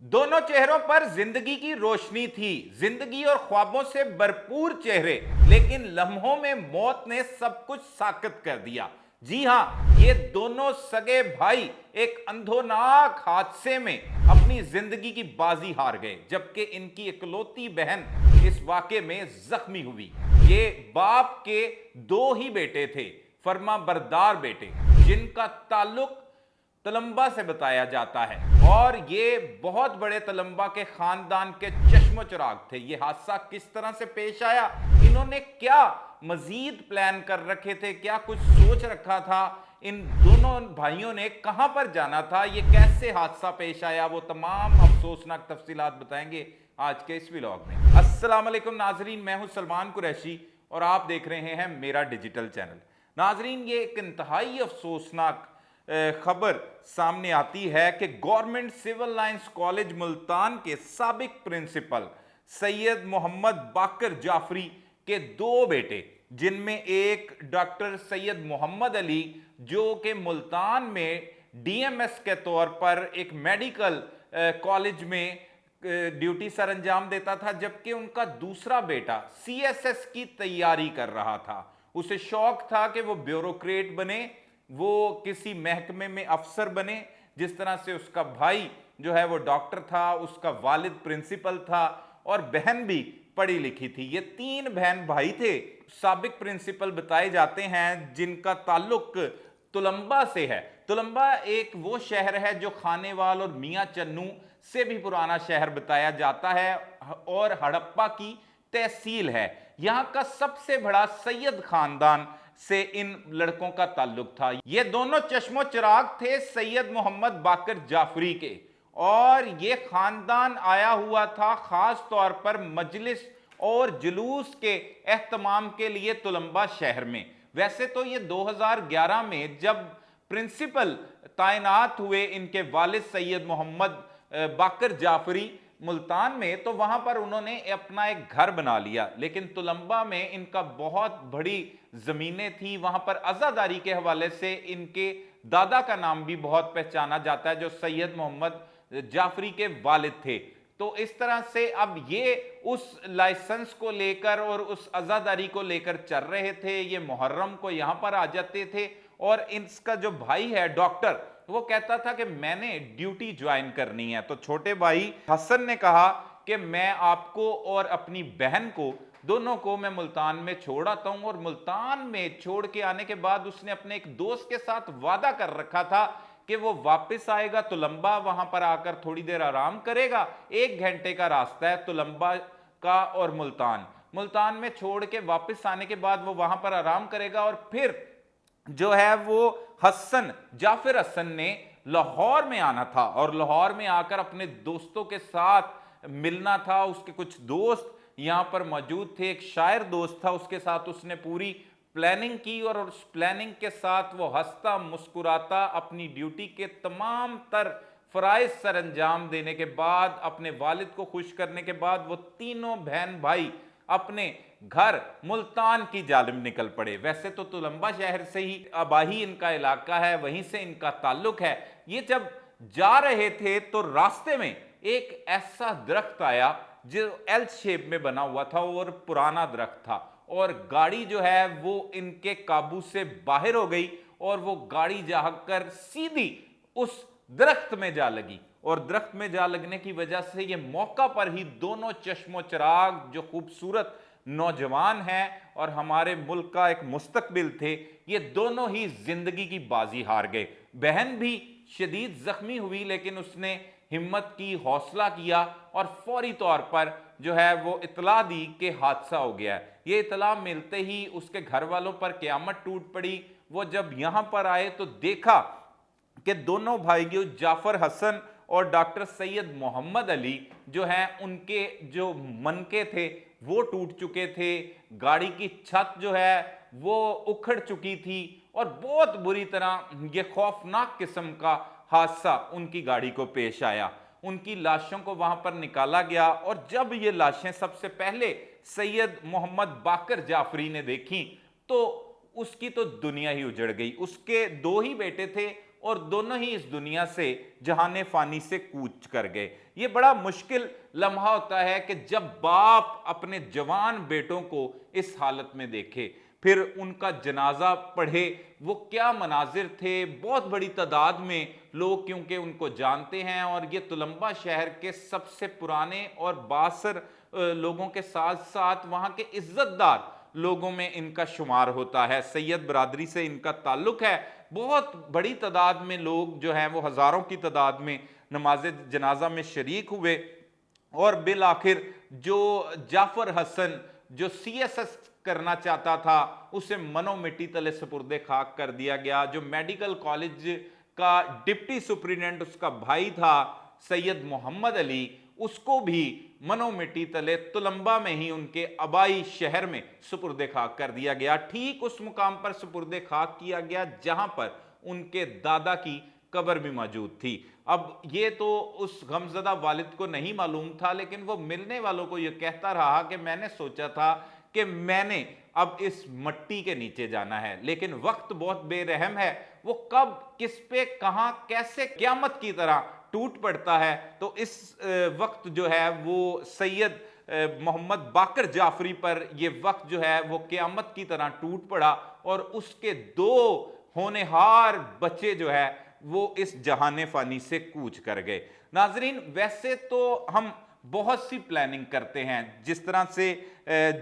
दोनों चेहरों पर जिंदगी की रोशनी थी, जिंदगी और ख्वाबों से भरपूर चेहरे, लेकिन लम्हों में मौत ने सब कुछ साकित कर दिया। जी हां, ये दोनों सगे भाई एक अंधोनाक हादसे में अपनी जिंदगी की बाजी हार गए, जबकि इनकी इकलौती बहन इस वाकये में जख्मी हुई। ये बाप के दो ही बेटे थे, फर्माबरदार बेटे, जिनका ताल्लुक तलम्बा से बताया जाता है और ये बहुत बड़े तलम्बा के खानदान के चश्मो चिराग थे। ये हादसा किस तरह से पेश आया, इन्होंने क्या मजीद प्लान कर रखे थे, क्या कुछ सोच रखा था, इन दोनों भाइयों ने कहां पर जाना था, ये कैसे हादसा पेश आया, वो तमाम अफसोसनाक तफसीलात बताएंगे आज के इस व्लॉग में। अस्सलाम वालेकुम नाजरीन, मैं हूं सलमान कुरैशी और आप देख रहे हैं मेरा डिजिटल चैनल। नाजरीन, ये एक इंतहाई अफसोसनाक खबर सामने आती है कि government civil lines college Multan के साबिक प्रिंसिपल सैयद मोहम्मद बाकर जाफरी के दो बेटे, जिनमें एक डॉक्टर सैयद मोहम्मद अली जो कि मुल्तान में डीएमएस के तौर पर एक मेडिकल कॉलेज में ड्यूटी सर अंजाम देता था, जबकि उनका दूसरा बेटा सीएसएस की तैयारी कर रहा था। उसे शौक था कि वो ब्यूरोक्रेट बने, वो किसी महकमे में अफसर बने, जिस तरह से उसका भाई जो है वो डॉक्टर था, उसका वालिद प्रिंसिपल था और बहन भी पढ़ी लिखी थी। ये तीन बहन भाई थे, साबिक प्रिंसिपल बताए जाते हैं, जिनका ताल्लुक तुलंबा से है। तुलंबा एक वो शहर है जो खानेवाल और मियां चन्नू से भी पुराना शहर बताया जाता है और हड़प्पा की तहसील है। यहां का सबसे बड़ा सैयद खानदान से इन लड़कों का ताल्लुक था। ये दोनों चश्मो चिराग थे सैयद मोहम्मद बाकर जाफरी के, और ये खानदान आया हुआ था खास तौर पर मजलिस और जुलूस के एहतमाम के लिए तुलंबा शहर में। वैसे तो ये 2011 में जब प्रिंसिपल तैनात हुए इनके वालिद सैयद मोहम्मद बाकर जाफरी मुल्तान में, तो वहां पर उन्होंने अपना एक घर बना लिया, लेकिन तुलंबा में इनका बहुत बड़ी जमीनें थी। वहां पर अजादारी के हवाले से इनके दादा का नाम भी बहुत पहचाना जाता है, जो सैयद मोहम्मद जाफरी के वालिद थे। तो इस तरह से अब ये उस लाइसेंस को लेकर और उस अजादारी को लेकर चल रहे थे। ये मुहर्रम को यहां पर आ जाते थे और इसका जो भाई है डॉक्टर, वो कहता था कि मैंने ड्यूटी ज्वाइन करनी है। तो छोटे भाई हसन ने कहा कि मैं आपको और अपनी बहन को दोनों को मैं मुल्तान में छोड़ आता हूं। और मुल्तान में छोड़ के आने के बाद उसने अपने एक दोस्त के साथ वादा कर रखा था कि वो वापस आएगा तुलंबा, वहां पर आकर थोड़ी देर आराम करेगा। 1 घंटे का रास्ता है तुलंबा का और मुल्तान में छोड़ के वापस आने के बाद वो वहां पर आराम करेगा और फिर जो है वो हसन जाफिर हसन ने लाहौर में आना था और लाहौर में आकर अपने दोस्तों के साथ मिलना था। उसके कुछ दोस्त यहां पर मौजूद थे, एक शायर दोस्त था, उसके साथ उसने पूरी प्लानिंग की और उस प्लानिंग के साथ वो हंसता मुस्कुराता अपनी ड्यूटी के तमाम तर फराइज सर अंजाम देने के बाद, अपने वालिद को खुश करने के बाद, वो तीनों बहन भाई अपने घर मुल्तान की जानिब निकल पड़े। वैसे तो तुलंबा शहर से ही अबाही इनका इलाका है, वहीं से इनका ताल्लुक है। ये जब जा रहे थे तो रास्ते में एक ऐसा दरख्त आया जो एल शेप में बना हुआ था और पुराना दरख्त था, और गाड़ी जो है वो इनके काबू से बाहर हो गई और वो गाड़ी जाकर सीधी उस दरख्त में जा लगी। और दरख्त में जा लगने की वजह से ये मौका पर ही दोनों चश्मो चिराग जो खूबसूरत नौजवान हैं और हमारे मुल्क का एक मुस्तकबिल थे, ये दोनों ही जिंदगी की बाजी हार गए। बहन भी शदीद जख्मी हुई, लेकिन उसने हिम्मत की, हौसला किया और फौरी तौर पर जो है वो इतला दी कि हादसा हो गया है। ये इतला मिलते ही उसके घर वालों पर क़यामत टूट पड़ी। वो जब यहां पर आए तो देखा कि दोनों भाइयों जाफर हसन और डॉक्टर सैयद मोहम्मद अली जो हैं, उनके जो मनके थे वो टूट चुके थे, गाड़ी की छत जो है वो उखड़ चुकी थी और बहुत बुरी तरह ये खौफनाक किस्म का हादसा उनकी गाड़ी को पेश आया। उनकी लाशों को वहां पर निकाला गया और जब ये लाशें सबसे पहले सैयद मोहम्मद बाकर जाफरी ने देखी तो उसकी तो दुनिया ही उजड़ गई। उसके दो ही बेटे थे और दोनों ही इस दुनिया से जहाने फानी से कूच कर गए। ये बड़ा मुश्किल लम्हा होता है कि जब बाप अपने जवान बेटों को इस हालत में देखे, फिर उनका जनाजा पढ़े। वो क्या मनाजिर थे, बहुत बड़ी तादाद में लोग क्योंकि उनको जानते हैं, और ये तुलंबा शहर के सबसे पुराने और बासर लोगों के साथ साथ वहाँ के इज्जतदार लोगों में इनका शुमार होता है। सैयद बरादरी से इनका ताल्लुक है। बहुत बड़ी तादाद में लोग जो हैं वो हज़ारों की तादाद में नमाज जनाजा में शरीक हुए, और बिल आखिर जो जाफर हसन जो CSS करना चाहता था उसे मनो मिट्टी तले सुपुर्दे खाक कर दिया गया। जो मेडिकल कॉलेज का डिप्टी सुप्रिटेंडेंट उसका भाई था सैयद मोहम्मद अली, उसको भी मनो मिट्टी तले तुलंबा में ही उनके आबाई शहर में सुपुर्दे खाक कर दिया गया। ठीक उस मुकाम पर सुपुर्दे खाक किया गया जहां पर उनके दादा की कब्र भी मौजूद थी। अब ये तो उस गमजदा वालिद को नहीं मालूम था, लेकिन वो मिलने वालों को ये कहता रहा कि मैंने सोचा था कि मैंने अब इस मट्टी के नीचे जाना है, लेकिन वक्त बहुत बेरहम है। वो कब किस पे कहां कैसे क़यामत की तरह टूट पड़ता है। तो इस वक्त जो है वो सैयद मोहम्मद बाकर जाफरी पर ये वक्त जो है वो क़यामत की तरह टूट पड़ा, और उसके 2 होनहार बच्चे जो है वो इस जहाने फानी से कूच कर गए। नाजरीन, वैसे तो हम बहुत सी प्लानिंग करते हैं, जिस तरह से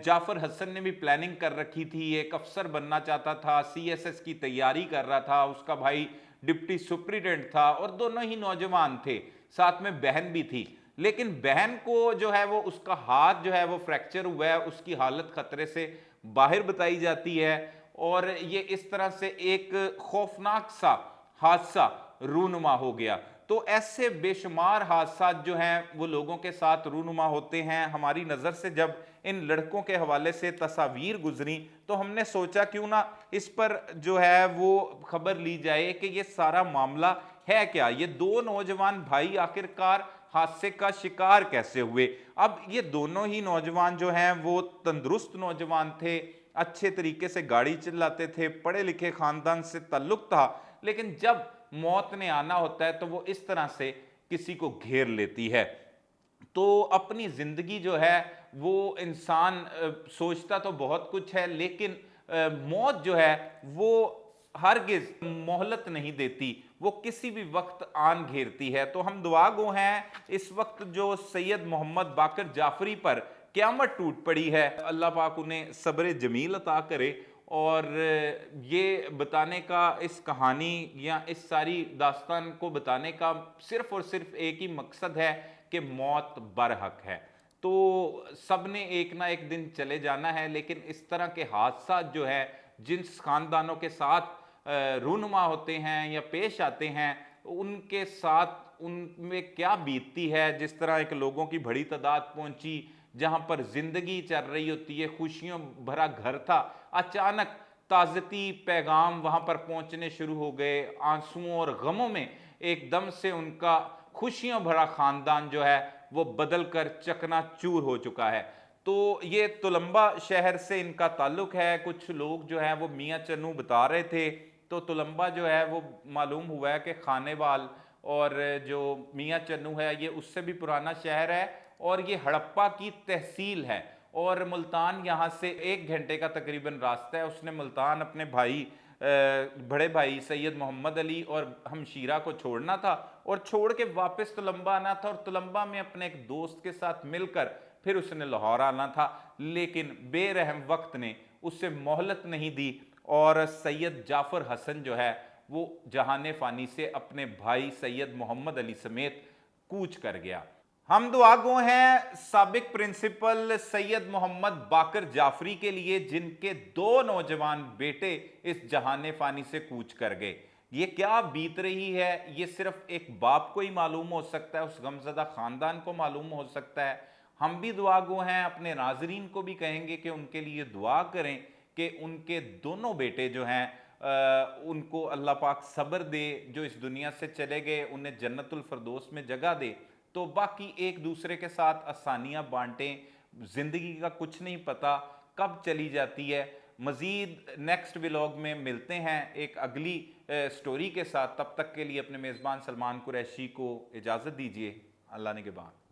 जाफर हसन ने भी प्लानिंग कर रखी थी, एक अफसर बनना चाहता था, CSS की तैयारी कर रहा था, उसका भाई डिप्टी सुप्रिटेंडेंट था और दोनों ही नौजवान थे, साथ में बहन भी थी। लेकिन बहन को जो है वो उसका हाथ जो है वो फ्रैक्चर हुआ है, उसकी हालत खतरे से बाहर बताई जाती है, और ये इस तरह से एक खौफनाक सा हादसा रूनुमा हो गया। तो ऐसे बेशुमार हादसा जो हैं वो लोगों के साथ रूनुमा होते हैं। हमारी नज़र से जब इन लड़कों के हवाले से तस्वीर गुजरी तो हमने सोचा क्यों ना इस पर जो है वो खबर ली जाए कि ये सारा मामला है क्या, ये 2 नौजवान भाई आखिरकार हादसे का शिकार कैसे हुए। अब ये दोनों ही नौजवान जो हैं वो तंदुरुस्त नौजवान थे, अच्छे तरीके से गाड़ी चलाते थे, पढ़े लिखे खानदान से ताल्लुक था, लेकिन जब मौत ने आना होता है तो वो इस तरह से किसी को घेर लेती है। तो अपनी जिंदगी जो है वो इंसान सोचता तो बहुत कुछ है, लेकिन मौत जो है वो हरगिज मोहलत नहीं देती, वो किसी भी वक्त आन घेरती है। तो हम दुआ गो हैं इस वक्त जो सैयद मोहम्मद बाकर जाफरी पर क़यामत टूट पड़ी है, अल्लाह पाक उन्हें सब्र जमील अता करे। और ये बताने का, इस कहानी या इस सारी दास्तान को बताने का सिर्फ और सिर्फ एक ही मकसद है कि मौत बरहक है। तो सब ने एक ना एक दिन चले जाना है, लेकिन इस तरह के हादसा जो है जिन खानदानों के साथ रूनुमा होते हैं या पेश आते हैं, उनके साथ उनमें क्या बीतती है। जिस तरह एक लोगों की बड़ी तादाद पहुंची जहां पर जिंदगी चल रही होती है, खुशियों भरा घर था, अचानक ताज़ती पैगाम वहां पर पहुंचने शुरू हो गए। आंसुओं और गमों में एकदम से उनका खुशियों भरा खानदान जो है वो बदल कर चकनाचूर हो चुका है। तो ये तुलंबा शहर से इनका ताल्लुक है। कुछ लोग जो है वो मियाँ चन्नू बता रहे थे, तो तुलंबा जो है वो मालूम हुआ है कि खानेवाल और जो मियाँ चन्नू है ये उससे भी पुराना शहर है, और ये हड़प्पा की तहसील है, और मुल्तान यहाँ से 1 घंटे का तकरीबन रास्ता है। उसने मुल्तान अपने भाई बड़े भाई सैयद मोहम्मद अली और हमशीरा को छोड़ना था, और छोड़ के वापस तुलंबा आना था, और तुलंबा में अपने एक दोस्त के साथ मिलकर फिर उसने लाहौर आना था। लेकिन बेरहम वक्त ने उससे मोहलत नहीं दी, और सैयद जाफर हसन जो है वो जहाने फानी से अपने भाई सैयद मोहम्मद अली समेत कूच कर गया। हम दुआ गो हैं साबिक प्रिंसिपल सैयद मोहम्मद बाकर जाफरी के लिए, जिनके 2 नौजवान बेटे इस जहाने फानी से कूच कर गए। ये क्या बीत रही है ये सिर्फ एक बाप को ही मालूम हो सकता है, उस गमजदा खानदान को मालूम हो सकता है। हम भी दुआ गो हैं, अपने नाजरीन को भी कहेंगे कि उनके लिए दुआ करें कि उनके दोनों बेटे जो हैं उनको अल्लाह पाक सब्र दे, जो इस दुनिया से चले गए उन्हें जन्नतुल फिरदौस में जगह दे, तो बाकी एक दूसरे के साथ आसानियां बांटें। जिंदगी का कुछ नहीं पता कब चली जाती है। मजीद नेक्स्ट व्लॉग में मिलते हैं एक अगली स्टोरी के साथ। तब तक के लिए अपने मेज़बान सलमान कुरैशी को इजाज़त दीजिए। अल्लाह ने के बाद।